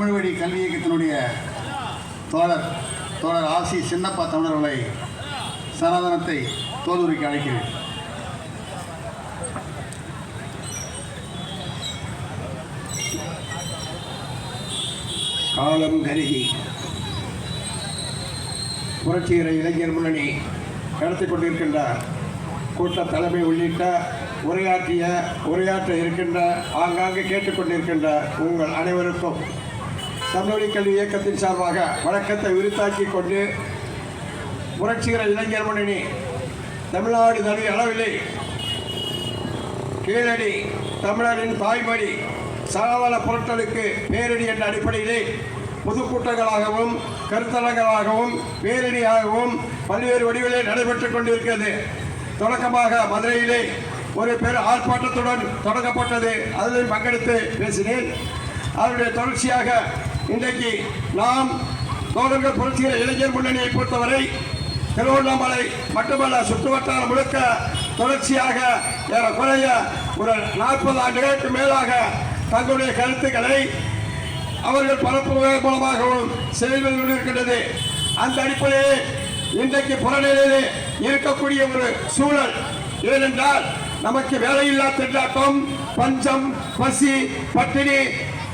தமிழ் வழி கல்வி இயக்கத்தினுடைய தோழர் ஆசி சின்னப்பா தமிழர்களை சனாதனத்தை தோல்விக்கு அழைக்கிறேன். காலம் கருதி புரட்சிகர இளைஞர் முன்னணி நடத்தி கொண்டிருக்கின்றார். கூட்ட தலைமை உள்ளிட்ட உரையாற்ற இருக்கின்ற ஆங்காங்கு கேட்டுக்கொண்டிருக்கின்ற உங்கள் அனைவருக்கும் தமிழ் கல்வி இயக்கத்தின் சார்பாக வழக்கத்தை விருத்தாக்கி கொண்டு புரட்சிகர இளைஞர் முன்னணி தமிழ்நாடு தனி அளவிலே கீழடி தமிழரின் தாய்மொழி சனாதன பொருட்களுக்கு பேரடி என்ற அடிப்படையிலே பொதுக்கூட்டங்களாகவும் கருத்தரங்களாகவும் பேரணியாகவும் பல்வேறு வடிவிலே நடைபெற்றுக் கொண்டிருக்கிறது. தொடக்கமாக மதுரையிலே ஒரு ஆர்ப்பாட்டத்துடன் தொடங்கப்பட்டது. அதில் பங்கெடுத்து பேசினேன். அதனுடைய தொடர்ச்சியாக இன்றைக்கு நாம் தோழர்கள் புரட்சிகர இளைஞர் முன்னணியை பொறுத்தவரை திருவண்ணாமலை மட்டுமல்ல சுற்றுவட்டாரம் முழுக்க தொடர்ச்சியாக ஏறக்குறைய ஒரு 40 ஆண்டுகளுக்கு மேலாக தங்களுடைய கருத்துக்களை அவர்கள் பரப்புவதன் மூலமாகவும் செயல்பட்டு கொண்டிருக்கின்றது. அந்த அடிப்படையிலே இன்றைக்கு புறநிலையிலே இருக்கக்கூடிய ஒரு சூழல் ஏனென்றால் நமக்கு வேலையில்லா திண்டாட்டம், பஞ்சம், பசி, பட்டினி,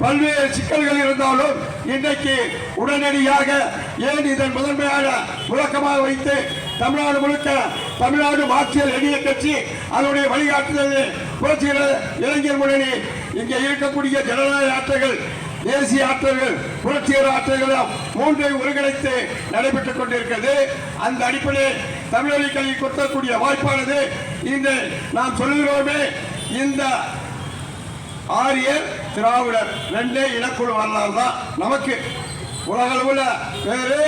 பல்வேறு சிக்கல்கள் இருந்தாலும் இன்றைக்கு உடனடியாக ஏன் இதன் முதன்மையான முழக்கமாக வைத்து தமிழ்நாடு முழுக்க தமிழ்நாடு மார்க்சியல் எளிய கட்சி அதனுடைய வழிகாட்டுதலில் புரட்சிகர இளைஞர் முன்னணி இங்கே இருக்கக்கூடிய ஜனநாயக ஆற்றல்கள், தேசிய ஆற்றல்கள், புரட்சிகர ஆற்றல்களும் மூன்றை ஒருங்கிணைத்து நடைபெற்றுக் கொண்டிருக்கிறது. அந்த அடிப்படையில் தமிழ் கல்வி கொடுக்கக்கூடிய வாய்ப்பானது இன்று நாம் சொல்லுகிறோமே, இந்த ஆரியர் திராவிடர் ரெண்டே இனக்குழு வரலாறு தான் நமக்கு. உலக அளவில் வேறு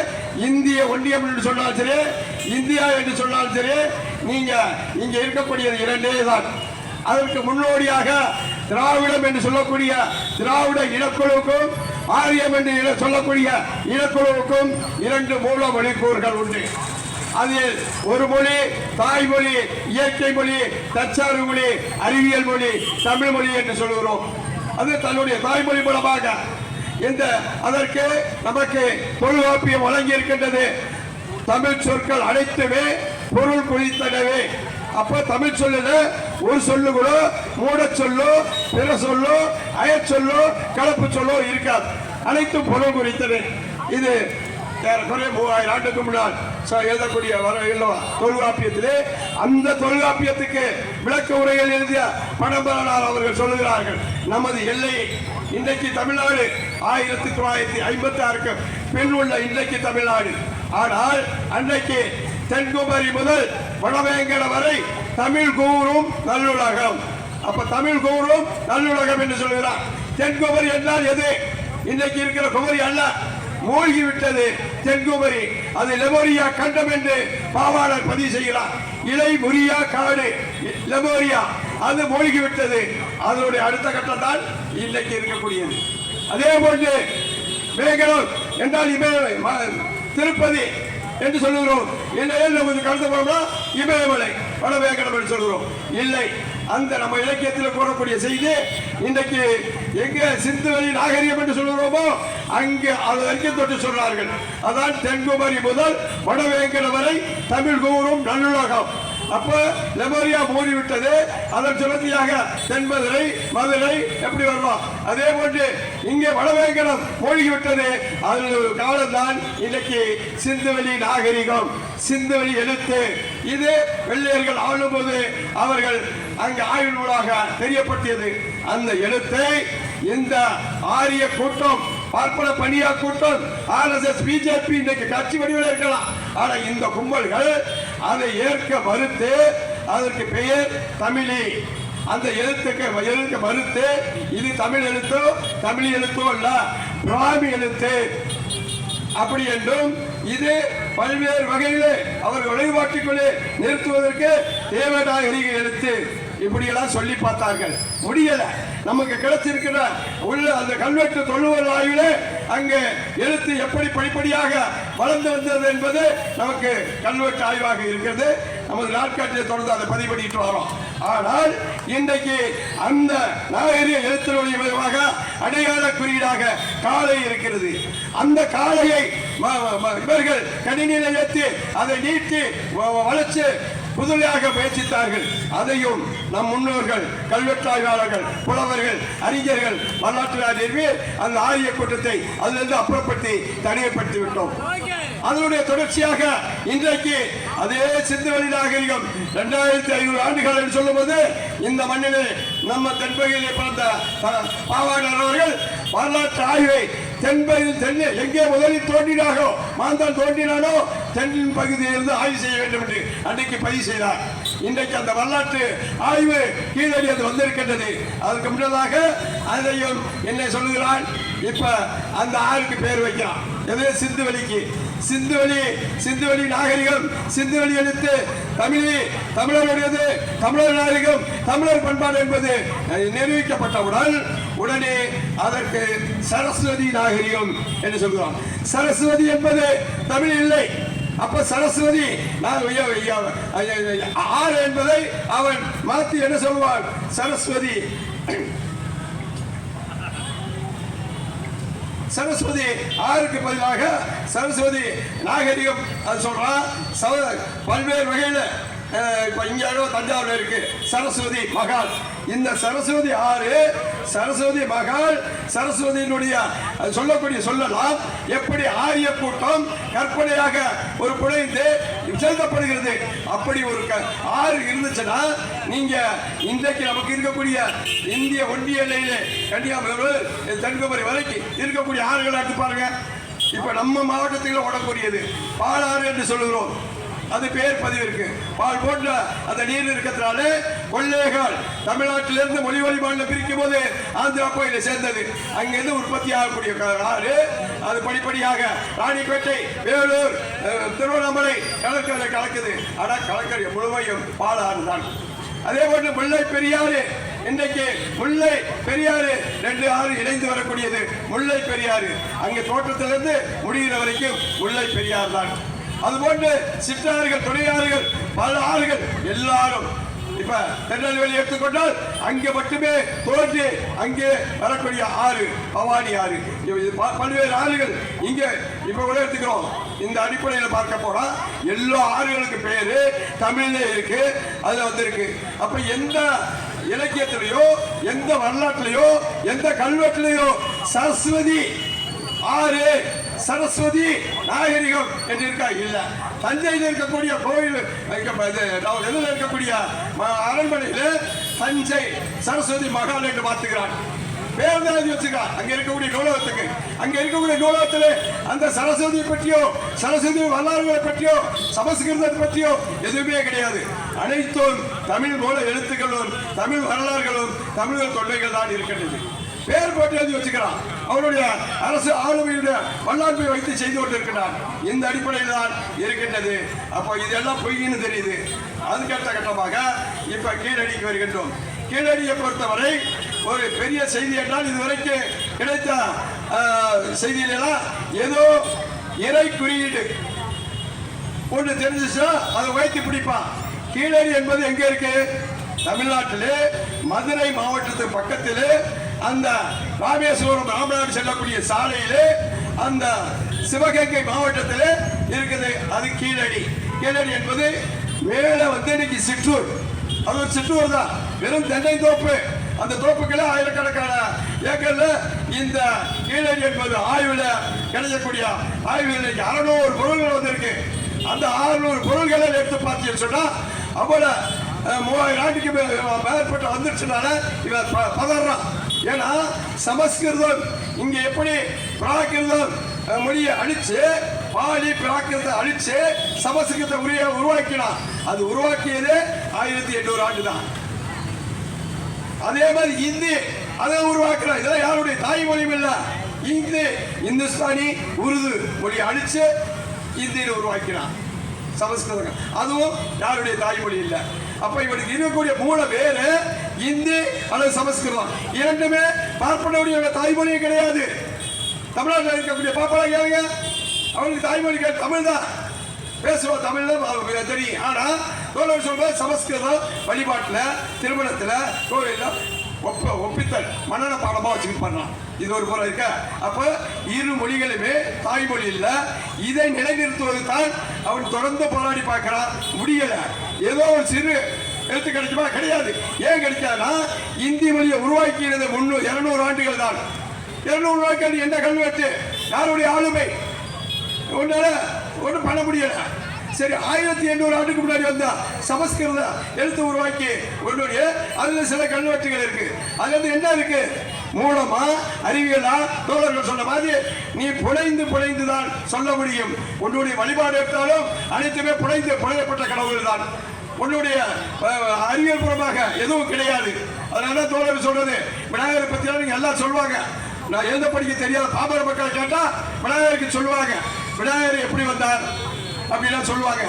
இந்திய ஒன்றியம் என்று சொன்னாலும் சரி, இந்தியா என்று சொன்னாலும் சரி, நீங்க இங்க இருக்கக்கூடியது இரண்டே தான். அதற்கு முன்னோடியாக திராவிடம் என்று சொல்லக்கூடிய திராவிட இனக்குழுவுக்கும் ஆரியம் என்று சொல்லக்கூடிய இனக்குழுவுக்கும் 2 மூல மொழிக்கூறுகள் உண்டு. அதில் ஒரு மொழி தாய்மொழி, இயற்கை மொழி, தற்சார்பு மொழி, அறிவியல் மொழி, தமிழ் மொழி என்று சொல்கிறோம். அது தன்னுடைய தாய்மொழி மூலமாக அதற்கு நமக்கு தொல்காப்பியம் வழங்கி இருக்கின்றது. தமிழ் சொற்கள் அனைத்துமே பொருள் குறித்தனவே. அப்ப தமிழ் சொல்லுல ஒரு சொல்லு கூட மூட சொல்லோ, பிற சொல்லோ, அயச்சொல்லோ, கலப்பு சொல்லோ இருக்காது. அனைத்தும் பொருள் குறித்தது. இது ஏறக்குறைய 3000 ஆண்டுக்கு முன்னால் எழுதக்கூடிய தொல்காப்பியத்திலே அந்த தொல்காப்பியத்துக்கு விளக்க உரைகள் எழுதிய பணம்பரனார் அவர்கள் சொல்லுகிறார்கள், நமது எல்லையை இன்றைக்கு தமிழ்நாடு 1956க்கு பின் உள்ள இன்றைக்கு தமிழ்நாடு. ஆனால் அன்றைக்கு தென்குமரி முதல் வடவேங்கட வரை தமிழ் கூறும் நல்லுலகம். அப்ப தமிழ் கூறும் நல்லுலகம் என்று சொல்கிறார். தென்குமரி என்றால் எது? இன்றைக்கு இருக்கிற குமரி அல்ல, மூழ்கி விட்டது தென்குமரி. அது லெமோரியா கண்டம் என்று பாவாளர் பதிவு செய்கிறார். இலை முரியா காடு லெமோரியா, அது மூழ்கி விட்டது. அதனுடைய அடுத்த கட்டம் தான் இன்றைக்கு இருக்கக்கூடியது. அதே போன்று மேகலம் என்றால் திருப்பதி என்று சொல்லுகிறோம். நமக்கு கடந்து போனோம்னா இமயமலை வடவேங்கடம் என்று சொல்கிறோம். இல்லை, அந்த நம்ம இலக்கியத்தில் கூறக்கூடிய செய்தி இன்றைக்கு எங்க சிந்துவெளி நாகரிகம் என்று சொல்கிறோமோ அங்கே அது வரைக்கும் தொட்டு சொல்றார்கள். அதான் தென்குமரி முதல் வடவேங்கடம் வரை தமிழ் கூறும் நல்லுலகம். அப்ப லெமோரியா மூடிவிட்டது. அதன் சுழற்சியாக தென்மதுரை, மதுரை எப்படி வரலாம். அதே போன்று இங்கே வடவேங்கடம் மூழ்கிவிட்டது. அதில் ஒரு காலம்தான் இன்னைக்கு சிந்துவெளி நாகரிகம், சிந்துவெளி எழுத்து. இது வெள்ளையர்கள் ஆளும்போது அவர்கள் அங்கு ஆய்வு நூலாக தெரியப்பட்டது. அந்த எழுத்தை இந்த ஆரிய கூட்டம், பார்ப்பன பணியா கூட்டம், RSS, BJP இன்றைக்கு கட்சி வடிவில் இருக்கலாம். ஆனா இந்த கும்பல்கள் அதை ஏற்க மறுத்து அதற்கு பெயர் தமிழி, அந்த எழுத்துக்கு மறுத்து இது தமிழ் எழுத்தோ தமிழ் எழுத்தோ அல்ல, பிராமி எழுத்து அப்படி என்றும் இது பல்வேறு வகையிலே அவர்கள் வழிபாட்டுக்குள்ளே நிறுத்துவதற்கு தேவநாகரிக எழுத்து இப்படியெல்லாம் சொல்லி பார்த்தார்கள். முடியல. நமக்கு கிடைச்சிருக்கிற உள்ள அந்த கல்வெட்டு தொழுவல் ஆய்வில அங்கே எழுத்து எப்படி படிப்படியாக வளர்ந்து வந்தது என்பது நமக்கு கல்வெட்டு ஆய்வாக இருக்கிறது. நமது நாட்காட்டில் தொடர்ந்து அதை பதிவு வரோம். ஆனால் இன்றைக்கு அந்த நாகரிக எழுத்தினுடைய அடையாள குறியீடாக காளை இருக்கிறது. அந்த காளையை இவர்கள் கணினியில ஏற்றி அதை நீட்டி வளைச்சு புதுமையாக முயற்சித்தார்கள். அதையும் நம் முன்னோர்கள், கல்வெட்டாய்வாளர்கள், புலவர்கள், அறிஞர்கள், வரலாற்று அறிஞர்கள் அந்த ஆரிய கூட்டத்தை அதிலிருந்து அப்புறப்படுத்தி தனிமைப்படுத்தி விட்டோம். அதனுடைய தொடர்ச்சியாக இன்றைக்கு அதே சிந்துவெளி நாகரிகம் 2500 ஆண்டுகள் என்று சொல்லும்போது இந்த மண்ணிலே நம்ம தென்பகுதியிலே பிறந்த பாவாணர் அவர்கள் வரலாற்று ஆய்வை தென்பகுதியில் எங்கே முதலில் தோன்றினாரோ மாந்தான் தோன்றினானோ தென் பகுதியிலிருந்து ஆய்வு செய்ய வேண்டும் என்று அன்றைக்கு பதிவு செய்தார். இன்றைக்கு அந்த வரலாற்று ஆய்வு கீழடி அது வந்திருக்கின்றது. அதற்கு முன்னதாக அதையும் என்ன சொல்லுகிறான், இப்ப அந்த ஆறுக்கு பேர் வைக்கிறான். எது? சிந்துவெளிக்கு. சிந்துவெளி நாகரிகம், சிந்துவெளி எழுத்து தமிழருடையது, தமிழர் நாகரிகம், தமிழர் பண்பாடு என்பது நிரூபிக்கப்பட்டவுடன் உடனே அதற்கு சரஸ்வதி நாகரிகம் என்று சொல்கிறோம். சரஸ்வதி என்பது தமிழ் இல்லை. அப்ப சரஸ்வதி ஆறு என்பதை அவன் மாற்றி என்ன சொல்வான்? சரஸ்வதி ஆறுக்கு பதிலாக சரஸ்வதி நாகரிகம் அது சொல்றான். பல்வேறு வகையில இப்ப இங்க தஞ்சாவூர்ல இருக்கு சரஸ்வதி மகால். இந்த சரஸ்வதி ஆறு, சரஸ்வதி மகால், சரஸ்வதியினுடைய சொல்லக்கூடிய சொல்லலாம் எப்படி ஆரிய கூட்டம் கற்பனையாக ஒரு புனைந்து செலுத்தப்படுகிறது. அப்படி ஒரு ஆறு இருந்துச்சுன்னா நீங்க இன்றைக்கு நமக்கு இருக்கக்கூடிய இந்திய ஒன்றிய எல்லையிலே கன்னியாகுமரி தென்குமரி வரைக்கும் இருக்கக்கூடிய ஆறுகள் எடுத்து பாருங்க. இப்ப நம்ம மாவட்டத்தில் ஓடக்கூடியது பாலாறு என்று சொல்லுகிறோம். அது பேர் பதிவு இருக்கு. பால் போன்ற அந்த நீர் இருக்கிறதுனால கொள்ளைகள் தமிழ்நாட்டிலிருந்து மொழி மாநிலம் பிரிக்கும் போது ஆந்திரா கோயிலை சேர்ந்தது. அங்கிருந்து உற்பத்தி ஆகக்கூடிய ஆறு அது படிப்படியாக ராணிப்பேட்டை, வேலூர், திருவண்ணாமலை கடற்கரை கலக்குது. ஆனா கடற்கரை முழுமையும் பாலாறு தான். அதே போன்று முல்லை பெரியாறு, இன்றைக்கு முல்லை பெரியாறு 2 ஆறு இணைந்து வரக்கூடியது முல்லை பெரியாறு. அங்கே தோட்டத்திலிருந்து முடிகிற வரைக்கும் முல்லை பெரியாறு தான். அதுபோன்று சிற்றாறுகள், துணையாறுகள், பல ஆறுகள் எல்லாரும் இப்ப திருநெல்வேலி எடுத்துக்கொண்டால் அங்கே மட்டுமே தோன்றி அங்கே வரக்கூடிய ஆறு பவானி ஆறு. பல்வேறு ஆறுகள் இங்க இப்ப கூட எடுத்துக்கிறோம். இந்த அடிப்படையில் பார்க்க போனா எல்லா ஆறுகளுக்கு பேரு தமிழ்ல இருக்கு, அதுல வந்திருக்கு. அப்ப எந்த இலக்கியத்திலேயோ எந்த வரலாற்றிலேயோ எந்த கல்வெட்டிலேயோ சரஸ்வதி ஆறு, சரஸ்வதி நாகரிகம் என்று இருக்கா? இல்ல. தஞ்சையில் இருக்கக்கூடிய கோயில் இருக்கக்கூடிய அரண்மனையில் தஞ்சை சரஸ்வதி மகால் என்று பார்த்துக்கிறான். பேருந்தாதி வச்சுக்கிறான். அங்க இருக்கக்கூடிய நூலகத்துக்கு, அங்க இருக்கக்கூடிய நூலகத்தில் அந்த சரஸ்வதியை பற்றியோ சரஸ்வதி வரலாறுகளை பற்றியோ சமஸ்கிருதத்தை பற்றியோ எதுவுமே கிடையாது. அனைத்தும் தமிழ் மூல எழுத்துக்களும் தமிழ் வரலாறுகளும் தமிழ் தொல்லைகள் தான் இருக்கின்றது. பேர் போட்டு எழுதி வச்சுக்கிறான். அவருடைய அரசு ஆளுமையுடைய வல்லாண்மை வைத்து செய்து கொண்டிருக்கிறார். இந்த அடிப்படையில் தான் இருக்கின்றது. அப்போ இதெல்லாம் பொய்ன்னு தெரியுது. அதுக்கடுத்த கட்டமாக இப்ப கீழடிக்கு வருகின்றோம். கீழடியை பொறுத்தவரை ஒரு பெரிய செய்தி என்றால் இதுவரைக்கும் கிடைத்த செய்தியிலாம் ஏதோ இறை குறியீடு ஒன்று தெரிஞ்சுச்சா அதை வைத்து பிடிப்பான். கீழடி என்பது எங்க இருக்கு? தமிழ்நாட்டிலே மதுரை மாவட்டத்துக்கு பக்கத்திலே அந்த ராமேஸ்வரம் ராமநாடு செல்லக்கூடிய சாலையிலே அந்த சிவகங்கை மாவட்டத்திலே இருக்குது. அது கீழடி. கீழடி என்பது மேல வந்து இன்னைக்கு சிற்றூர், அது ஒரு சிற்றூர் தான். வெறும் தென்னை தோப்பு. அந்த தோப்புக்குள்ள ஆயிரக்கணக்கான ஏக்கர்ல இந்த கீழடி என்பது ஆய்வுல கிடைக்கக்கூடிய ஆய்வுகள் 600 பொருள்கள் வந்திருக்கு. அந்த 600 பொருள்களை எடுத்து பார்த்தீங்கன்னு சொன்னா அவ்வளவு 3000 ஆண்டுக்கு மேற்பட்ட வந்துருச்சுனால இவன் பதறான். ஏன்னா சமஸ்கிருதம் இங்க எப்படி பிராகிருதம் மொழியை அழிச்சு பாலி பிராகிருதத்தை அழிச்சு சமஸ்கிருத மொழியை உருவாக்கினான். அது உருவாக்கியது 1800 ஆண்டு தான். அதே மாதிரி இந்தி அதை உருவாக்குறான். இதெல்லாம் யாருடைய தாய்மொழியும் இல்ல. இந்தி இந்துஸ்தானி உருது மொழியை அழிச்சு இந்தியில உருவாக்கினான் சமஸ்கிருதம். அதுவும் யாருடைய தாய்மொழி இல்லை. அப்ப இவனுக்கு இருக்கக்கூடிய மூல வேறு இந்தி அல்லது சமஸ்கிருதம். இரண்டுமே பார்ப்பனுடைய தாய்மொழியே கிடையாது. தமிழ்நாட்டில் இருக்கக்கூடிய பாப்பா கேளுங்க, அவனுக்கு தாய்மொழி தமிழ் தான் பேசுவோம். தமிழ் தான் தெரியும். ஆனா தோழர் சொல்ற சமஸ்கிருதம் வழிபாட்டுல, திருமணத்துல, கோவில்ல ஒப்பித்தல் மன்னன பாடமா வச்சுக்கிட்டு பண்ணலாம். இது ஒரு புறம் இருக்க. அப்ப இரு மொழிகளுமே தாய்மொழி இல்ல. இதை நிலைநிறுத்துவது தான் அவன் தொடர்ந்து போராடி பார்க்கிறான், முடியல. ஏதோ ஒரு சிறு எழுத்து கிடைக்குமா? கிடையாது. ஏன் கிடைக்காதுன்னா இந்தி மொழியை உருவாக்கியது 200 ஆண்டுகள் தான். 200 ஆண்டுகள் என்ன கல்வெட்டு, யாருடைய ஆளுமை, ஒன்றும் பண்ண முடியல. சரி, 1800 ஆண்டுக்கு முன்னாடி வந்தா சமஸ்கிருத எழுத்து உருவாக்கி ஒன்றுடைய அதுல சில கல்வெட்டுகள் இருக்கு. அதுல இருந்து என்ன இருக்கு? மூலமா அறிவியலா தோழர்கள் சொன்ன மாதிரி நீ புனைந்து தான் சொல்ல முடியும். உன்னுடைய வழிபாடு எடுத்தாலும் அனைத்துமே புனையப்பட்ட கடவுள் தான். உன்னுடைய அறிவியல் பூர்வமாக எதுவும் கிடையாது. அதனால தோழர்கள் சொல்றது விநாயகரை பத்தி நீங்க எல்லாம் சொல்லுவாங்க. நான் எழுத படிக்க தெரியாத பாமர மக்களை கேட்டா விநாயகருக்கு சொல்லுவாங்க விநாயகர் எப்படி வந்தார் அப்படின்னா சொல்லுவாங்க.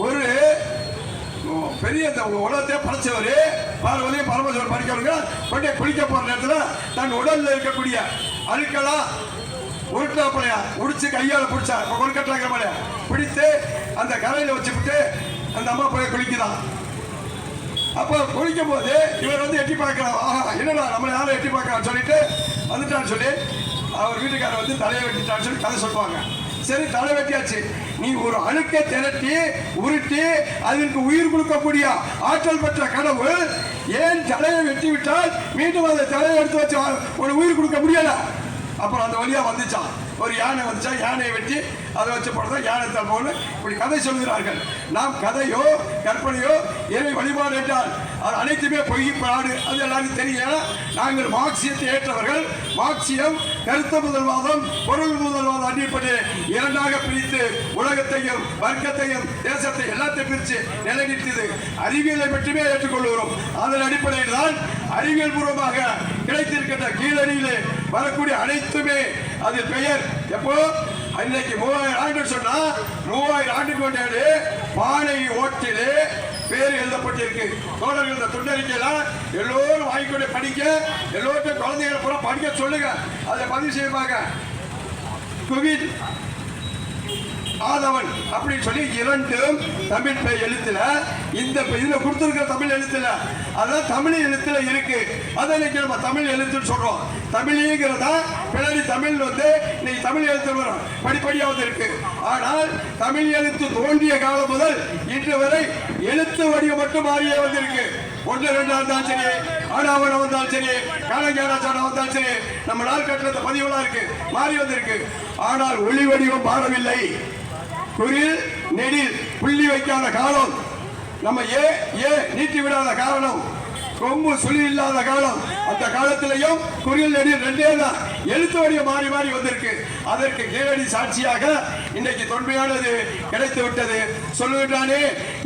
ஒரு பெரிய உலகத்தை படைச்சவர் பார்வதியும் பரமேஸ்வரர் படிக்கிறவங்க கொண்டே குளிக்க போற நேரத்தில் தன் உடல்ல இருக்கக்கூடிய அழுக்கெல்லாம் உருட்டாப்பலையா உடிச்சு கையால பிடிச்சா கொழுக்கட்டாங்கிற மாதிரி பிடித்து அந்த கரையில வச்சுக்கிட்டு அந்த அம்மா போய் குளிக்குதான். அப்போ குளிக்கும் போது இவர் வந்து எட்டி பார்க்கலாம், ஆஹா என்னடா நம்மளை யாரும் எட்டி பார்க்கறான்னு சொல்லிட்டு வந்துட்டான்னு சொல்லி அவர் வீட்டுக்காரர் வந்து தலையை வெட்டிட்டான்னு சொல்லி கதை சொல்லுவாங்க. சரி, தலை வெட்டியாச்சு. நீ ஒரு அழுக்கை திரட்டி உருட்டி அதற்கு உயிர் கொடுக்கக்கூடிய ஆற்றல் பெற்ற கடவுள் ஏன் தலையை வெட்டி விட்டால் மீண்டும் அந்த தலையை எடுத்து வச்சு ஒரு உயிர் கொடுக்க முடியல. அப்புறம் அந்த வழியா வந்துச்சான். ஒரு யானை வந்துச்சா, யானையை வெட்டி அதை வச்சு போடுறதா யானை தல்போன்னு இப்படி கதை சொல்கிறார்கள். நாம் கதையோ கற்பனையோ இறை வழிபாடு என்றால் அது அனைத்துமே பொய் பாடு, அது எல்லாருக்கும் தெரியல. நாங்கள் மார்க்சியத்தை ஏற்றவர்கள். மார்க்சியம் கருத்து முதல்வாதம் பொருள் முதல்வாதம் அடிப்படை இரண்டாக பிரித்து உலகத்தையும் வர்க்கத்தையும் தேசத்தை எல்லாத்தையும் பிரித்து நிலைநிறுத்தியது. அறிவியலை மட்டுமே ஏற்றுக்கொள்கிறோம். அதன் அடிப்படையில் தான் அறிவியல் பூர்வமாக கிடைத்திருக்கின்ற கீழடியிலே வரக்கூடிய அனைத்துமே அது பெயர். எப்போ இன்னைக்கு 3000 ஆண்டு சொன்னா 3000 ஆண்டுக்கு முன்னாடி பானை ஓட்டிலே பேர் எழுதப்பட்டிருக்கு. தோழர்கள் இந்த துண்டறிக்கையெல்லாம் எல்லோரும் வாங்கிக்கொண்டு படிக்க, எல்லோருக்கும் குழந்தைகளை பூரா படிக்க சொல்லுங்க. அதை பதிவு செய்வாங்க. குவிட் ஆதவன் அப்படின்னு சொல்லி 2 தமிழ் எழுத்துல இந்த இதுல கொடுத்திருக்கிற தமிழ் எழுத்துல அதான் தமிழ் எழுத்துல இருக்கு. அதை இன்னைக்கு நம்ம தமிழ் எழுத்துன்னு சொல்றோம். தமிழ்ங்கிறதா பின்னாடி தமிழ் வந்து இன்னைக்கு தமிழ் எழுத்து வரும், படிப்படியாவது இருக்கு. ஆனால் தமிழ் எழுத்து தோன்றிய காலம் முதல் இன்று வரை எழுத்து வடிவம் மட்டும் மாறியே வந்திருக்கு. 1 2 இருந்தாலும் சரி, ஆனாவனம் வந்தாலும் சரி, காலங்காராச்சாரம் வந்தாலும் சரி, நம்ம நாள் கட்டுறது பதிவுலாம் இருக்கு, மாறி வந்திருக்கு. ஆனால் ஒளி வடிவம் மாறவில்லை. குறில் நெடில் புள்ளி வைக்காத காலம், நம்ம ஏ நீட்டி விடாத காரணம், கொம்பு சுழி இல்லாத காலம், அந்த காலத்திலையும் குறில் நெடில் 2 தான். எழுத்து வடிவம் மாறி மாறி வந்திருக்கு. அதற்கு கீழடி சாட்சியாக இன்னைக்கு தொன்மையானது கிடைத்து விட்டது. சொல்லுகின்றானே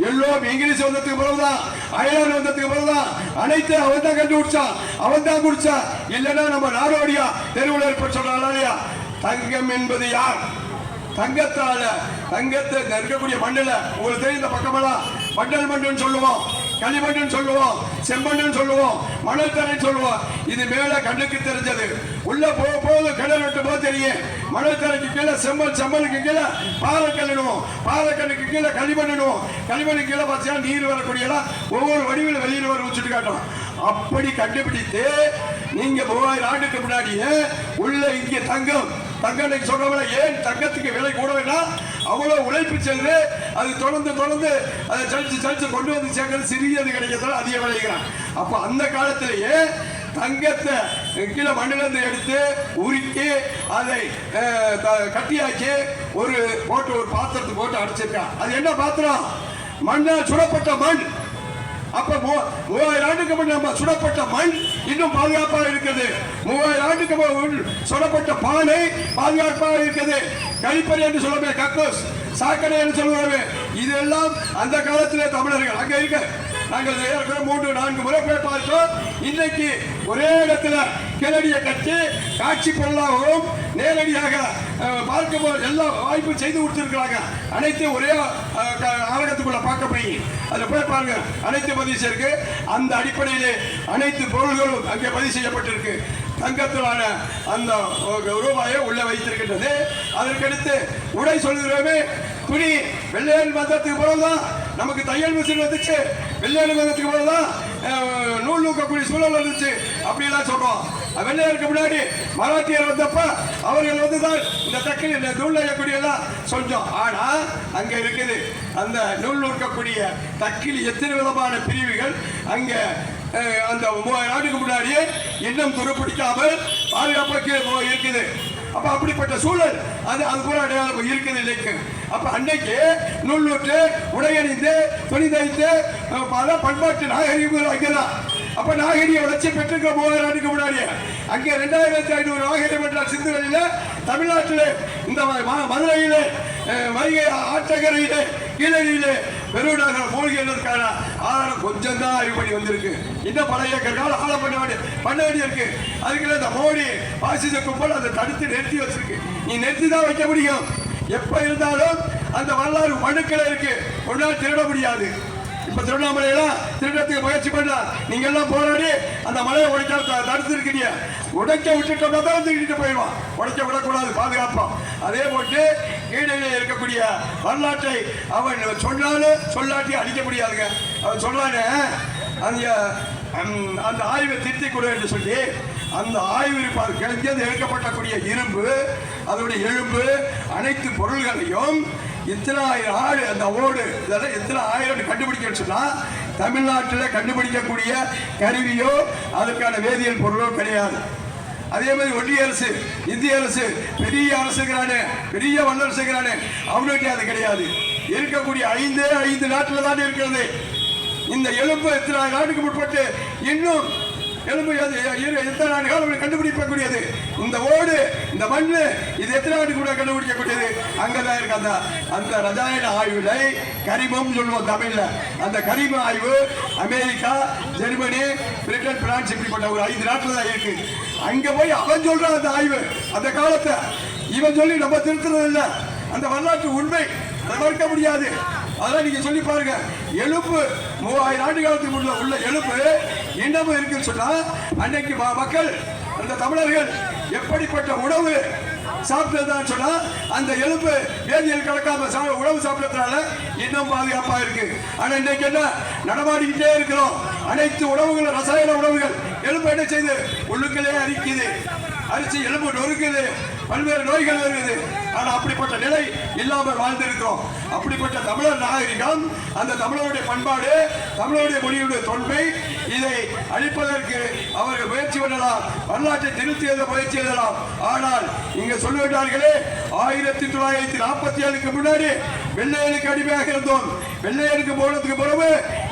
எல்லோரும் இங்கிலீஷ் வந்ததுக்கு பிறகுதான், அயர்லாந்து வந்ததுக்கு பிறகுதான் அனைத்து அவன் தான் கண்டுபிடிச்சான், அவன் தான் குடிச்சான். இல்லைன்னா நம்ம நாடோடியா தெருவில் ஏற்பட்டு சொல்றாங்க. தங்கம் என்பது யார்? தங்கத்தால தங்கத்தை இருக்கக்கூடிய மண்ணில் உங்களுக்கு தெரியும். இந்த பக்கமெல்லாம் மண்டல் மண்ணுன்னு சொல்லுவோம், களிமண்ணுன்னு சொல்லுவோம், செம்மண்ணுன்னு சொல்லுவோம், மணல் தரைன்னு சொல்லுவோம். இது மேல கண்ணுக்கு தெரிஞ்சது. உள்ள போது கிணறு வெட்டும் போது தெரியும். மணல் தரைக்கு கீழே செம்மண், செம்மலுக்கு கீழே பாறைக்கல்லுவோம், பாறைக்கல்லுக்கு கீழே களிமண்ணுவோம், களிமண்ணுக்கு கீழே பார்த்தா நீர் வரக்கூடியலாம் ஒவ்வொரு வடிவில் வெளியில் வர வச்சுட்டு காட்டும். அப்படி கண்டுபிடித்து நீங்க 3000 ஆண்டுக்கு முன்னாடியே உள்ள இங்கே தங்கம் சொல்றவங்க ஏன் தங்கத்துக்கு விலை கூட வேண்டாம், அவ்வளவு உழைப்பு செய்து அது தொடர்ந்து அதை சலிச்சு கொண்டு வந்து சேர்க்கிறது சிறியது கிடைக்கிறதால அதிக விளைகிறான். அப்ப அந்த காலத்திலேயே தங்கத்தை கீழே மண்ணிலிருந்து எடுத்து உருக்கி அதை கட்டியாக்கி ஒரு பாத்திரத்துக்கு போட்டு அடைச்சிருக்கான். அது என்ன பாத்திரம்? மண்ணால் சுடப்பட்ட மண். அப்ப 3000 ஆண்டுக்கு முன் நம்ம சுடப்பட்ட மண் இன்னும் பாதுகாப்பாக இருக்குது. 3000 ஆண்டுக்கு முன் சுடப்பட்ட பானை பாதுகாப்பாக இருக்குது. கழிப்பறை என்று சொல்லுவே, கக்கூஸ் சாக்கடை என்று சொல்லுவாங்க. இதெல்லாம் அந்த காலத்திலே தமிழர்கள் அங்க இருக்க. நாங்கள் 3-4 முறை போய் பார்த்தோம். இன்னைக்கு ஒரே இடத்துல கிளடியை கட்டி காட்சி பொருளாகவும் நேரடியாக பார்க்க எல்லா வாய்ப்பும் செய்து கொடுத்திருக்கிறாங்க. அனைத்தும் ஒரே ஆலயத்துக்குள்ள பார்க்க போய் அதில் போய் பாருங்க, அனைத்து பதிவு செய்யிருக்கு. அந்த அடிப்படையிலே அனைத்து பொருள்களும் அங்கே பதிவு செய்யப்பட்டிருக்கு. தங்கத்திலான அந்த ரூபாயை உள்ள வைத்திருக்கின்றது. அதற்கடுத்து உடை சொல்கிறோமே, துணி வெள்ளையன் மதத்துக்கு பிறகுதான் நமக்கு தையல் மிஷின் வந்துச்சு, வெள்ளையனுக்கு வந்ததுக்கு போலதான் நூல் நூக்கக்கூடிய சூழல் வந்துச்சு அப்படிலாம் சொல்றோம். வெள்ளையருக்கு முன்னாடி மராட்டியர் வந்தப்ப அவர்கள் வந்துதான் இந்த தக்கில் இந்த நூல் நெய்யக்கூடியதான் சொன்னோம். ஆனா அங்க இருக்குது அந்த நூல் நூற்கக்கூடிய தக்கில் எத்தனை விதமான பிரிவுகள் அங்க அந்த 3000 ஆண்டுக்கு முன்னாடியே இன்னும் துருப்பிடிக்காமல் பாதுகாப்பாக இருக்குது. அப்ப அப்படிப்பட்ட சூழல் அது கூட அடையாளம் இருக்குது இல்லைக்கு. அப்ப அன்னைக்கு நூல் நூற்று உடையணிந்து துணி தைத்து பல பண்பாட்டு நாகரிகங்கள் அங்கேதான். அப்ப நாகரிக வளர்ச்சி பெற்றிருக்க 3000 ஆண்டுக்கு முன்னாடியே அங்கே 2500 நாகரிகம் என்ற சிந்துகளில தமிழ்நாட்டில் இந்த மதுரையிலே வைகை ஆற்றங்கரையிலே கீழடியிலே பெருநகர மூழ்கியதற்கான ஆதாரம் கொஞ்சம் தான் ஆய்வுபடி வந்திருக்கு. இன்னும் பல ஏக்கர் கால ஆழ பண்ண வேண்டியிருக்கு. அதுக்குள்ள இந்த மோடி பாசிச கும்பல் அதை தடுத்து நிறுத்தி வச்சிருக்கு. நீ நிறுத்தி தான் வைக்க முடியும். எப்ப இருந்தாலும் அந்த வரலாறு மனுக்கள் இருக்கு, ஒரு நாள் திருட முடியாது. இப்ப திருவண்ணாமலையெல்லாம் திருடத்துக்கு முயற்சி பண்ணா நீங்க எல்லாம் போராடி அந்த மலையை உடைக்க தடுத்து இருக்கீங்க. உடைக்க விட்டுட்டோம்னா தான் தூக்கிட்டு போயிடுவான். உடைக்க விடக்கூடாது, பாதுகாப்போம். அதே போட்டு கீழே இருக்கக்கூடிய வரலாற்றை அவன் சொன்னாலும் சொல்லாட்டி அழிக்க முடியாதுங்க. அவன் சொல்லானே அந்த ஆய்வை திருத்தி கொடு என்று சொல்லி அந்த ஆய்வு இருப்பார் கிழங்கியது எடுக்கப்பட்டக்கூடிய இரும்பு, அதனுடைய எலும்பு, அனைத்து பொருள்களையும் இத்தனை ஆயிரம் ஆடு அந்த ஓடு இதெல்லாம் எத்தனை ஆயிரம் கண்டுபிடிக்கணும்னு சொன்னா தமிழ்நாட்டில் கண்டுபிடிக்கக்கூடிய கருவியோ அதுக்கான வேதியியல் பொருளோ கிடையாது. அதே மாதிரி ஒன்றிய அரசு, இந்திய அரசு, பெரிய அரசுகிறானே, பெரிய வல்லரசுகிறானே, அவனுக்கு அது கிடையாது. இருக்கக்கூடிய 5 நாட்டில் தான் இருக்கிறது. இந்த எலும்பு எத்தனை நாட்டுக்கு முற்பட்டு இன்னும் எலும்பு எத்தனை ஆண்டு காலம் கண்டுபிடிக்கக்கூடியது. இந்த ஓடு, இந்த மண்ணு, இது எத்தனை ஆண்டு கூட கண்டுபிடிக்கக்கூடியது. அங்கதான் இருக்கு அந்த ரசாயன ஆய்வுல கரிமம் சொல்லுவோம் தமிழ்ல. அந்த கரிம ஆய்வு அமெரிக்கா, ஜெர்மனி, பிரிட்டன், பிரான்ஸ் இப்படிப்பட்ட ஒரு 5 நாட்டில் தான் இருக்கு. அங்க போய் அவன் சொல்றான் அந்த ஆய்வு அந்த காலத்தை இவன் சொல்லி நம்ம திருத்துறது இல்லை. அந்த வரலாற்று உண்மை அதை மறுக்க முடியாது. அதெல்லாம் நீங்க சொல்லி பாருங்க. எலும்பு 3000 ஆண்டு காலத்துக்கு உள்ள எலும்பு இன்னமும் இருக்குன்னு சொன்னா அன்னைக்கு மக்கள் அந்த தமிழர்கள் எப்படிப்பட்ட உணவு சாப்பிட்டதுதான் சொன்னா அந்த எலும்பு வேதியியல் கலக்காம உணவு சாப்பிட்டதுனால இன்னும் பாதுகாப்பா இருக்கு. ஆனா இன்னைக்கு என்ன நடமாடிக்கிட்டே இருக்கிறோம். அனைத்து உணவுகள் ரசாயன உணவுகள் எலும்பு என்ன செய்யுது, உள்ளுக்களே அரிக்குது, அரிசி எலும்பு நொறுக்குது, பல்வேறு நோய்கள் வருகிறது. ஆனா அப்படிப்பட்ட நிலை இல்லாமல் வாழ்ந்திருக்கிறோம். அப்படிப்பட்ட தமிழர் நாகரிகம், அந்த தமிழருடைய பண்பாடு, தமிழருடைய மொழியுடைய தொன்மை, இதை அழிப்பதற்கு அவர்கள் முயற்சி பண்ணலாம், வரலாற்றை திருத்தி எழுத முயற்சி எழுதலாம். ஆனால் இங்க சொல்லுகிறார்களே 1947க்கு முன்னாடி வெள்ளையனுக்கு அடிமையாக இருந்தோம். வெள்ளையனுக்கு போனதுக்கு பிறகு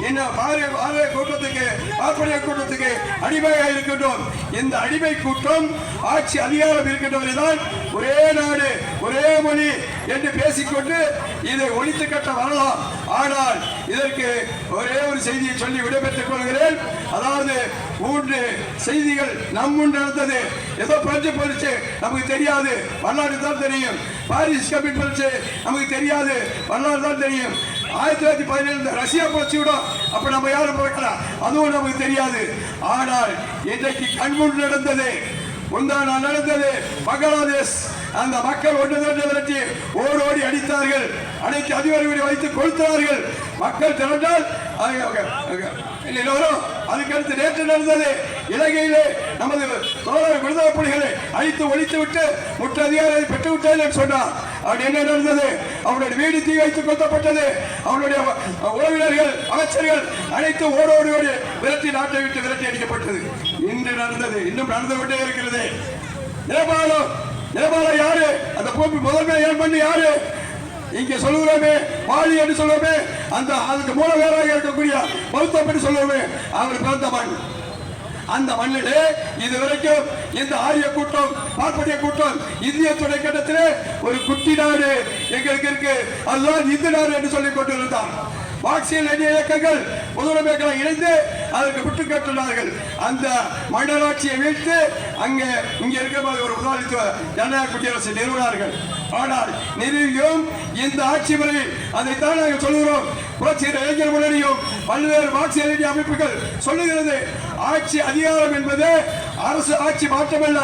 இன்னும் பாரிய கூட்டத்துக்கு, பார்ப்பனிய கூட்டத்துக்கு அடிமையாக இருக்கின்றோம். இந்த அடிமை கூட்டம் ஆட்சி அதிகாரம் இருக்கின்றவரைதான் ஒரே நாடு ஒரே மொழி என்று பேசிக்கொண்டு இதை ஒழித்து கட்ட வரலாம். ஆனால் இதற்கு ஒரே ஒரு செய்தியை சொல்லி விடைபெற்றுக் கொள்கிறேன். அதாவது 3 செய்திகள் நம் முன் நடந்தது. ஏதோ பஞ்சு பறிச்சு நமக்கு தெரியாது, வரலாறு தான் தெரியும். பாரிஸ் கமிட் பறிச்சு நமக்கு தெரியாது, வரலாறு தான் தெரியும். 1917 ரஷ்யா புரட்சி விடும், அப்ப நம்ம யாரும் பிறக்கலாம், அதுவும் நமக்கு தெரியாது. ஆனால் இன்றைக்கு கண்முன் நடந்தது, முந்தான நடந்தது பங்களாதேஷ். அந்த மக்கள் ஒன்று விரட்டி ஓடோடி அடித்தார்கள், அனைத்து அதிகாரிகளை வைத்து கொளுத்தார்கள். மக்கள் திரண்டால் அதுக்கடுத்து நேற்று நடந்தது இலங்கையிலே நமது தோழர் விடுதலை புலிகளை அழித்து ஒழித்து விட்டு முற்று அதிகாரத்தை பெற்று விட்டேன் என்று சொன்னார். அவன் என்ன நடந்தது, அவனுடைய வீடு தீ வைத்து கொல்லப்பட்டது. அவனுடைய உறவினர்கள், அமைச்சர்கள் அனைத்து ஓடோடி விரட்டி நாட்டை விட்டு விரட்டி அடிக்கப்பட்டது. இன்று நடந்தது, இன்னும் நடந்து கொண்டே இருக்கிறது. நேபாளம் யாரு, அந்த பூமி முதன்மை ஏன் பண்ணி யாரு, இங்க சொல்லுகிறோமே பாலி என்று சொல்லுவோமே, அந்த அதுக்கு மூலவேராக இருக்கக்கூடிய பௌத்தம் என்று சொல்லுவோமே, அவர் பிறந்த மண். அந்த மண்ணிலே இதுவரைக்கும் இந்த ஆரிய கூட்டம், பார்ப்பனிய கூட்டம் இந்திய துணைக்கண்டத்திலே ஒரு குட்டி நாடு எங்களுக்கு இருக்கு, அதுதான் இந்து நாடு என்று சொல்லிக் கொண்டிருந்தார். மார்க்சிய லெனிய இயக்கங்கள் முதலமைச்சர்களை இணைந்து அதற்கு விட்டுக்கட்டினார்கள். அந்த மண்டலாட்சியை வீழ்த்து அங்கே இங்க இருக்கிற ஒரு முதலாளித்துவ ஜனநாயக குடியரசு நிறுவனார்கள். ஆனால் நிறுவியும் இந்த ஆட்சி முறையில் அதைத்தான் நாங்கள் சொல்கிறோம். புரட்சி இளைஞர் முன்னணியும் பல்வேறு மார்க்சிய லெனிய அமைப்புகள் சொல்லுகிறது, ஆட்சி அதிகாரம் என்பது அரசு ஆட்சி மாற்றமல்ல,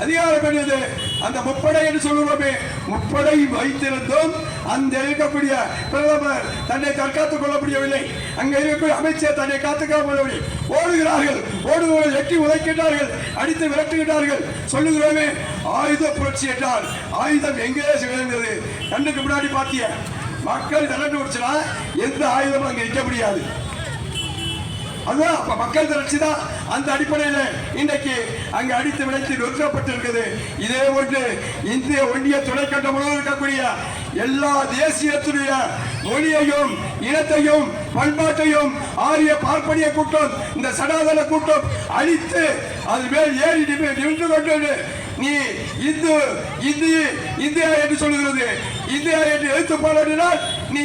அதிகாரம் என்பது அந்த முப்படை என்று சொல்லுவோமே, முப்படை வைத்திருந்தும் அந்த இருக்கக்கூடிய பிரதமர் தன்னை தற்காத்துக் கொள்ள முடியவில்லை. அங்க இருக்கக்கூடிய அமைச்சர் தன்னை காத்துக்கொள்ள முடியவில்லை. ஓடுகிறார்கள், ஓடுகிறவர்கள் எட்டி உதைக்கின்றார்கள், அடித்து விரட்டுகின்றார்கள். சொல்லுகிறோமே ஆயுத புரட்சி என்றால் ஆயுதம் எங்கே விளைந்தது? கண்ணுக்கு முன்னாடி பாத்திய மக்கள் திரண்டு விடுச்சுனா எந்த ஆயுதமும் அங்க நிற்க முடியாது. அதுதான் அப்ப மக்கள் திரட்சி தான். அந்த அடிப்படையில் இன்றைக்கு அங்கு அடித்து விளைத்து நொறுக்கப்பட்டிருக்கிறது. இதே ஒன்று இந்திய ஒன்றிய துணைக்கண்டம் முழுவதும் இருக்கக்கூடிய எல்லா தேசியத்துடைய மொழியையும் இனத்தையும் பண்பாட்டையும் ஆரிய பார்ப்பனிய கூட்டம், இந்த சனாதன கூட்டம் அழித்து அது மேல் ஏறி நின்று கொண்டு நீ இந்து இந்தியா என்று சொல்லுகிறது, இந்தியா என்று எழுத்து பாடினால் நீ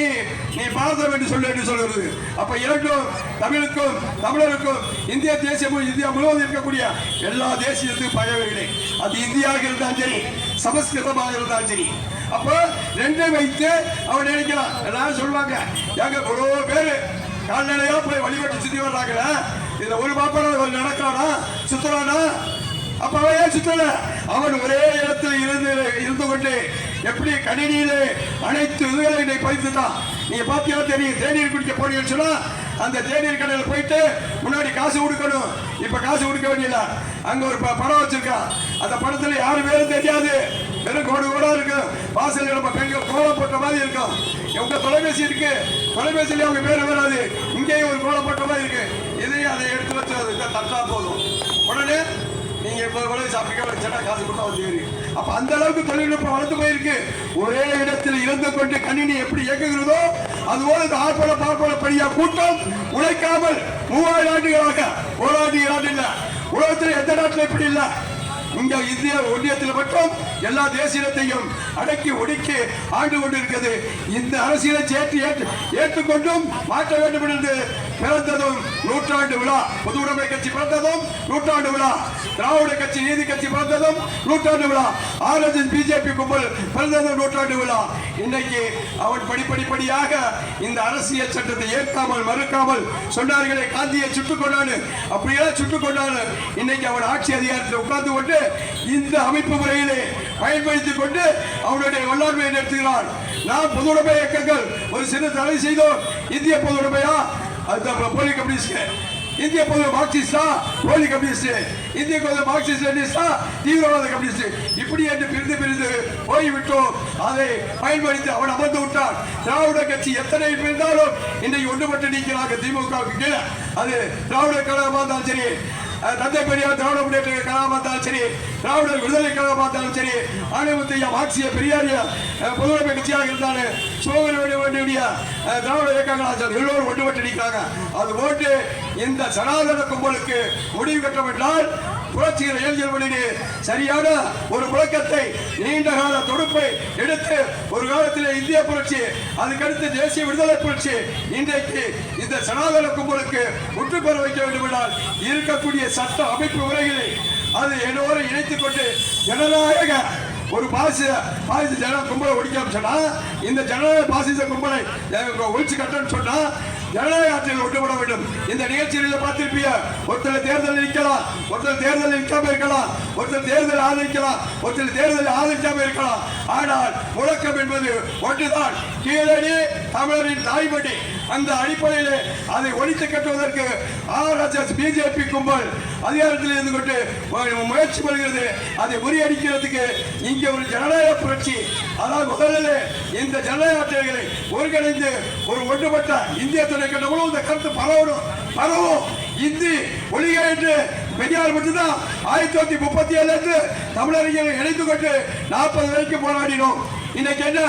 நீ பாரதம் என்று சொல்லு என்று சொல்கிறது. அப்ப இரண்டும் தமிழுக்கும் தமிழருக்கும் இந்திய தேசியம் இந்தியா முழுவதும் இருக்கக்கூடிய எல்லா தேசியத்துக்கும் பகைவர்களே. அது இந்தியாக இருந்தாலும் சரி, சமஸ்கிருதமாக இருந்தாலும் சரி. அப்ப ரெண்டை வைத்து அவன் நினைக்கிறான். எல்லாரும் சொல்லுவாங்க, எங்க எவ்வளோ பேரு கால்நடையா போய் வழிபட்டு சுத்தி வர்றாங்களா, இதுல ஒரு பாப்பா நடக்கிறானா சுத்தரானா? அப்ப அவன் ஏன் சுத்தல? அவன் ஒரே இடத்தில் இருந்து கொண்டு எப்படி கணினியிலே அனைத்து இதுகளை பதித்துட்டான். நீங்க பாத்தீங்கன்னா தெரியும். தேநீர் குடிக்க போனீங்கன்னு சொன்னா அந்த தேநீர் கடையில் போயிட்டு முன்னாடி காசு கொடுக்கணும். இப்ப காசு கொடுக்க வேண்டியல. அங்க ஒரு படம் வச்சிருக்கான். அந்த படத்துல யாரு பேரும் தெரியாது, வெறும் கோடு கோடா இருக்கு. வாசல் நம்ம பெண்கள் கோலம் போட்ட மாதிரி இருக்கும். உங்க தொலைபேசி இருக்கு, தொலைபேசியில அவங்க பேர் வராது. இங்கேயும் ஒரு கோலம் போட்ட மாதிரி இருக்கு. இதையும் அதை எடுத்து வச்சு தட்டா போதும். உடனே நீங்க இப்ப சாப்பிட்டா காசு கொடுத்தா வந்து. அப்ப அந்த அளவுக்கு தொழில்நுட்பம் வளர்ந்து போயிருக்கு. ஒரே இடத்தில் இருந்து கொண்டு கணினி எப்படி இயக்குகிறதோ அதுபோல இந்த ஆர்ப்பாட பார்ப்பன படியா கூட்டம் உழைக்காமல் 3000 ஆண்டுகளாக, ஒரு ஆண்டு இல்ல, உலகத்தில் எந்த நாட்டில் இப்படி இல்ல. இங்க இந்திய ஒன்றியத்தில் மட்டும் எல்லா தேசியத்தையும் அடக்கி ஒடுக்கி ஆண்டு கொண்டிருக்கிறது. இந்த அரசியலை ஏற்றுக்கொண்டும் மாற்ற வேண்டும் என்று பிறந்ததும் நூற்றாண்டு விழா. பொது உடைமை கட்சி பிறந்ததும் நூற்றாண்டு விழா. திராவிட கட்சி நீதி கட்சி பிறந்ததும் நூற்றாண்டு விழா. RSS பிஜேபி கும்பல் பிறந்ததும் நூற்றாண்டு விழா. இன்னைக்கு அவன் படிப்படியாக இந்த அரசியல் சட்டத்தை ஏற்காமல் மறுக்காமல் சொன்னார்களே, காந்தியை சுட்டுக் கொண்டானு, அப்படியெல்லாம் சுட்டுக் கொண்டானு. இன்னைக்கு அவன் ஆட்சி அதிகாரத்தில் உட்கார்ந்து கொண்டு இந்த அமைப்பு முறையிலே பயன்படுத்திக் கொண்டு அவனுடைய வல்லாண்மையை நடத்துகிறான். நாம் பொது உடைமை இயக்கங்கள் ஒரு சிறு தடை செய்தோம். இந்திய பொது உடைமையா, போலி கம்யூனிஸ்ட், இந்திய பொது மார்க்சிஸ்டா, போலி கம்யூனிஸ்ட், இந்திய பொது மார்க்சிஸ்ட் தீவிரவாத கம்யூனிஸ்ட், இப்படி என்று பிரிந்து போய்விட்டோம். அதை பயன்படுத்தி அவன் அமர்ந்து விட்டான். திராவிட கட்சி எத்தனை இருந்தாலும் இன்றைக்கு ஒன்றுபட்டு நீக்கிறாங்க திமுகவுக்கு கீழே. அது திராவிட கழகமாக இருந்தாலும் சரி, தந்தை பெரியார் திராவிட முன்னேற்ற கழகமாக இருந்தாலும் சரி, திராவிடர் விடுதலை கழகமாக இருந்தாலும் சரி, ஆணையத்தையா மார்க்சிய பெரியாரிய பொதுவுடைமை கட்சியாக இருந்தாலும் சோழனுடைய திராவிட இயக்கங்களாக எல்லோரும் ஒன்றுபட்டு நிற்கிறாங்க. அது போட்டு இந்த சனாதன கும்பலுக்கு முடிவு கட்டம் என்றால் புரட்சிகர இளைஞர்களிடையே சரியான ஒரு முழக்கத்தை, நீண்ட கால தொடுப்பை எடுத்து ஒரு காலத்தில் இந்திய புரட்சி, அதுக்கடுத்து தேசிய விடுதலை புரட்சி, இன்றைக்கு இந்த சனாதன கும்பலுக்கு முற்று பெற வைக்க வேண்டும் என்றால் இருக்கக்கூடிய சட்ட அமைப்பு முறைகளை அது என்னோடு இணைத்துக் கொண்டு ஜனநாயக ஒரு பாசிச ஜன கும்பலை ஒழிக்காம சொன்னா, இந்த ஜனநாயக பாசிச கும்பலை ஒழிச்சு கட்டன்னு சொன்னா ஜனநாயக ஆட்சியில் ஒன்றுபட வேண்டும். இந்த நிகழ்ச்சியில் பார்த்திருப்பீங்க, ஒருத்தர் தேர்தல் நிற்கலாம், ஒருத்தர் தேர்தல் நிற்காம இருக்கலாம், ஒருத்தர் தேர்தல் ஆதரிக்கலாம், ஒருத்தர் தேர்தல் ஆதரிக்காம இருக்கலாம். ஆனால் முழக்கம் என்பது ஒன்றுதான். கீழடி தமிழரின் தாய்மொழி. அந்த அடிப்படையில் அதை ஒழித்து கட்டுவதற்கு RSS பிஜேபி கும்பல் அதிகாரத்தில் இருந்து கொண்டு முயற்சி பண்ணுகிறது. அதை முறியடிக்கிறதுக்கு இங்கே ஒரு ஜனநாயக புரட்சி, அதாவது முதலில் இந்த ஜனநாயக ஆட்சிகளை ஒருங்கிணைந்து ஒரு ஒன்றுபட்ட இந்திய துணைக்கண்டங்களும் இந்த கருத்து பரவும் இந்தி ஒழிக என்று பெரியார் மட்டும்தான் 1937 தமிழர்கள் இணைந்து கொண்டு 40 வரைக்கும் போராடினோம். இன்னைக்கு என்ன,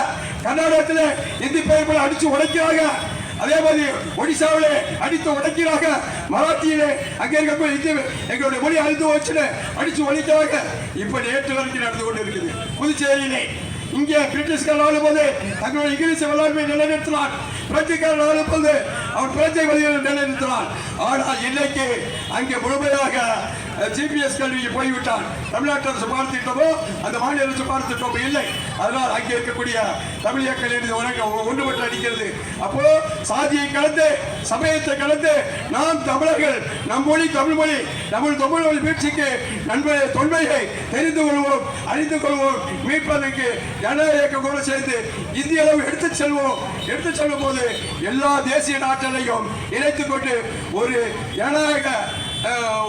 கர்நாடகத்தில் இந்தி பெயர்களை அடிச்சு உடைக்கிறாங்க, அதே மாதிரி ஒடிசாவிலே அடித்து உடைக்கிறாங்க, மராத்தியிலே அங்கே இருக்கக்கூடிய எங்களுடைய மொழி அழித்து வச்சு அடிச்சு ஒழிக்கிறாங்க. இப்ப நேற்று வரைக்கும் நடந்து கொண்டு இருக்குது. புதுச்சேரியிலே இங்கே பிரிட்டிஷ்காரன் ஆளும்போது தங்களுடைய இங்கிலீஷ் வல்லாண்மை நிலைநிறுத்தினான். பிரெஞ்சுக்காரன் ஆளும்போது அவன் பிரெஞ்சை வழியில் நிலைநிறுத்தினான். ஆனால் இன்னைக்கு அங்கே முழுமையாக ஜிபிஎஸ் கல்விக்கு போய்விட்டால் தமிழ்நாட்டு அரசு பார்த்துட்டோமோ அந்த மாநில அரசு பார்த்துட்டோமோ இல்லை. அதனால் அங்கே இருக்கக்கூடிய தமிழர்கள் ஒன்றுபட்டு அடிக்கிறது. அப்போ சாதியை கலந்து சமயத்தை கலந்து நாம் தமிழர்கள் நம் மொழி தமிழ் மொழி தமிழ் மொழி வீழ்ச்சிக்கு தொன்மையை தெரிந்து கொள்வோம், அறிந்து கொள்வோம். மீட்பதற்கு ஜனநாயக இயக்கம் சேர்ந்து இந்திய அளவு எடுத்துச் செல்லும் போது எல்லா தேசிய நாட்டிலையும் இணைத்துக் கொண்டு ஒரு ஜனநாயக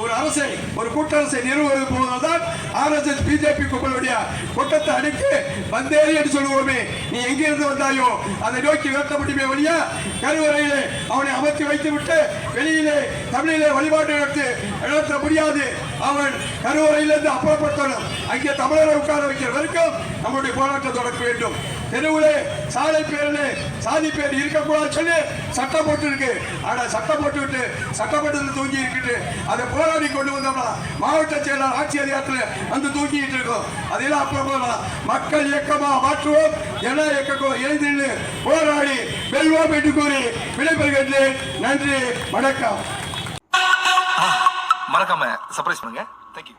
ஒரு அரசை ஒரு கூட்டரசை நிறுவுவது போவதுதான் RSS பிஜேபி கும்பலுடைய கூட்டத்தை அடித்து வந்தேறி என்று சொல்லுவோமே. நீ எங்கிருந்து வந்தாயோ அதை நோக்கி விரட்ட முடியுமே வழியா கருவறையிலே அவனை அமர்த்தி வைத்து விட்டு வெளியிலே தமிழிலே வழிபாடு நடத்த முடியாது. அவன் கருவறையிலிருந்து அப்புறப்படுத்தணும். அங்கே தமிழரை உட்கார வைக்கிற வரைக்கும் நம்முடைய போராட்டம் தொடக்க வேண்டும். தெருவிலே சாலை பேரிலே சாதி பேர் இருக்கக்கூடாது சொல்லி சட்டம் போட்டு இருக்கு. ஆனா சட்டம் போட்டு விட்டு சட்டமன்றத்தில் தூங்கி இருக்கிட்டு அதை போராடி கொண்டு வந்தோம்னா மாவட்ட செயலாளர் ஆட்சி அதிகாரத்தில் வந்து தூங்கிட்டு இருக்கோம். அதெல்லாம் அப்புறம் மக்கள் இயக்கமா மாற்றுவோம், ஜன இயக்கம் இணைந்து போராடி வெல்வோம் என்று கூறி விடைபெறுகின்றேன். நன்றி, வணக்கம். மறக்காம சர்ப்ரைஸ் பண்ணுங்க. தேங்க்யூ.